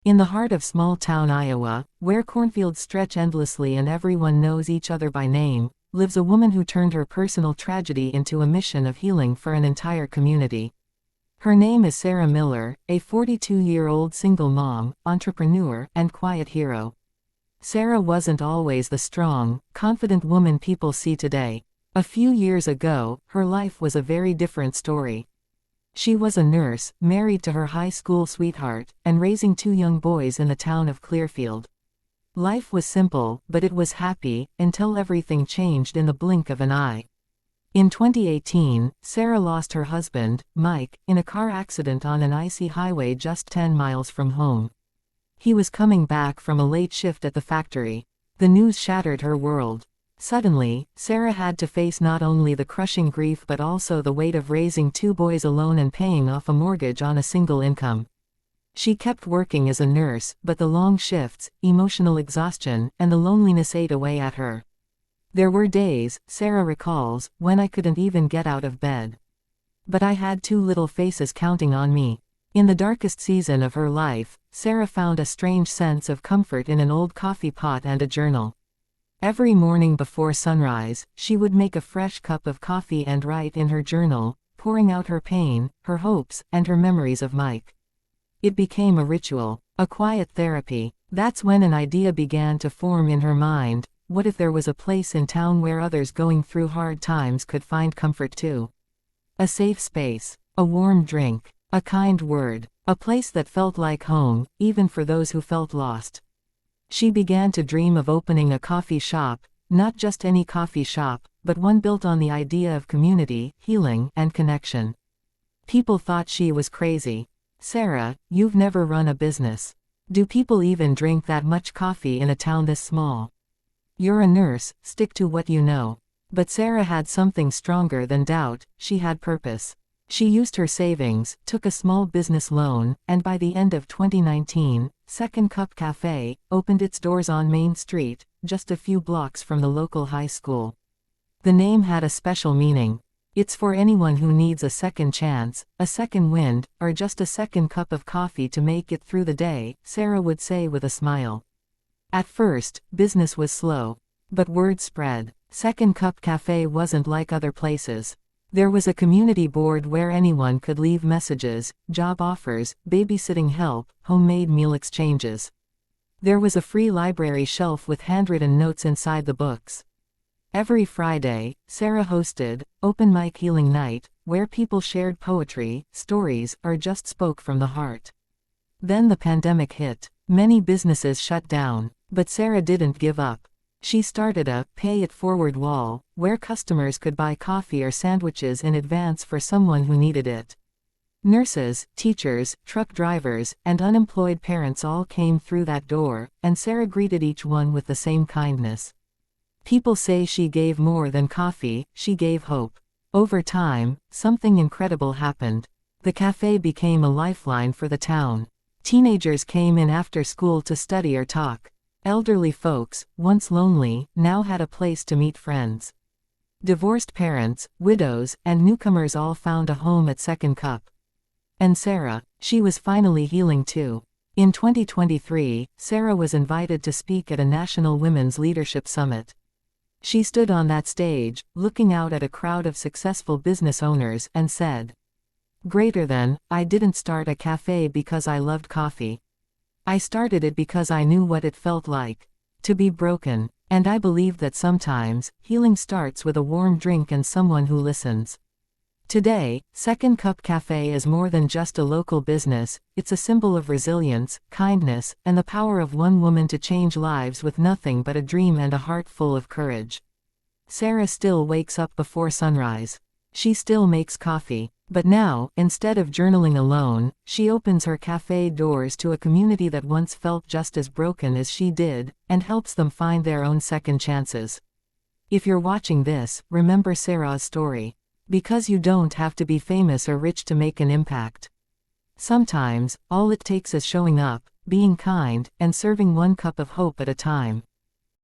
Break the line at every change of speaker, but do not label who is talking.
In the heart of small-town Iowa, where cornfields stretch endlessly and everyone knows each other by name, lives a woman who turned her personal tragedy into a mission of healing for an entire community. Her name is Sarah Miller, a 42-year-old single mom, entrepreneur, and quiet hero. Sarah wasn't always the strong, confident woman people see today. A few years ago, her life was a very different story. She was a nurse, married to her high school sweetheart, and raising 2 young boys in the town of Clearfield. Life was simple, but it was happy, until everything changed in the blink of an eye. In 2018, Sarah lost her husband, Mike, in a car accident on an icy highway just 10 miles from home. He was coming back from a late shift at the factory. The news shattered her world. Suddenly, Sarah had to face not only the crushing grief but also the weight of raising 2 boys alone and paying off a mortgage on a single income. She kept working as a nurse, but the long shifts, emotional exhaustion, and the loneliness ate away at her. There were days, Sarah recalls, when I couldn't even get out of bed. But I had 2 little faces counting on me. In the darkest season of her life, Sarah found a strange sense of comfort in an old coffee pot and a journal. Every morning before sunrise, she would make a fresh cup of coffee and write in her journal, pouring out her pain, her hopes, and her memories of Mike. It became a ritual, a quiet therapy. That's when an idea began to form in her mind. What if there was a place in town where others going through hard times could find comfort too? A safe space, a warm drink, a kind word, a place that felt like home, even for those who felt lost. She began to dream of opening a coffee shop, not just any coffee shop, but one built on the idea of community, healing, and connection. People thought she was crazy. Sarah, you've never run a business. Do people even drink that much coffee in a town this small? You're a nurse, stick to what you know. But Sarah had something stronger than doubt. She had purpose. She used her savings, took a small business loan, and by the end of 2019, Second Cup Cafe opened its doors on Main Street, just a few blocks from the local high school. The name had a special meaning. It's for anyone who needs a second chance, a second wind, or just a second cup of coffee to make it through the day, Sarah would say with a smile. At first, business was slow. But word spread. Second Cup Cafe wasn't like other places. There was a community board where anyone could leave messages, job offers, babysitting help, homemade meal exchanges. There was a free library shelf with handwritten notes inside the books. Every Friday, Sarah hosted Open Mic Healing Night, where people shared poetry, stories, or just spoke from the heart. Then the pandemic hit. Many businesses shut down, but Sarah didn't give up. She started a Pay It Forward wall, where customers could buy coffee or sandwiches in advance for someone who needed it. Nurses, teachers, truck drivers, and unemployed parents all came through that door, and Sarah greeted each one with the same kindness. People say she gave more than coffee, she gave hope. Over time, something incredible happened. The cafe became a lifeline for the town. Teenagers came in after school to study or talk. Elderly folks, once lonely, now had a place to meet friends. Divorced parents, widows, and newcomers all found a home at Second Cup. And Sarah, she was finally healing too. In 2023, Sarah was invited to speak at a National Women's Leadership Summit. She stood on that stage, looking out at a crowd of successful business owners, and said, I didn't start a cafe because I loved coffee. I started it because I knew what it felt like to be broken, and I believe that sometimes, healing starts with a warm drink and someone who listens. Today, Second Cup Cafe is more than just a local business, it's a symbol of resilience, kindness, and the power of one woman to change lives with nothing but a dream and a heart full of courage. Sarah still wakes up before sunrise. She still makes coffee. But now, instead of journaling alone, she opens her cafe doors to a community that once felt just as broken as she did, and helps them find their own second chances. If you're watching this, remember Sarah's story. Because you don't have to be famous or rich to make an impact. Sometimes, all it takes is showing up, being kind, and serving one cup of hope at a time.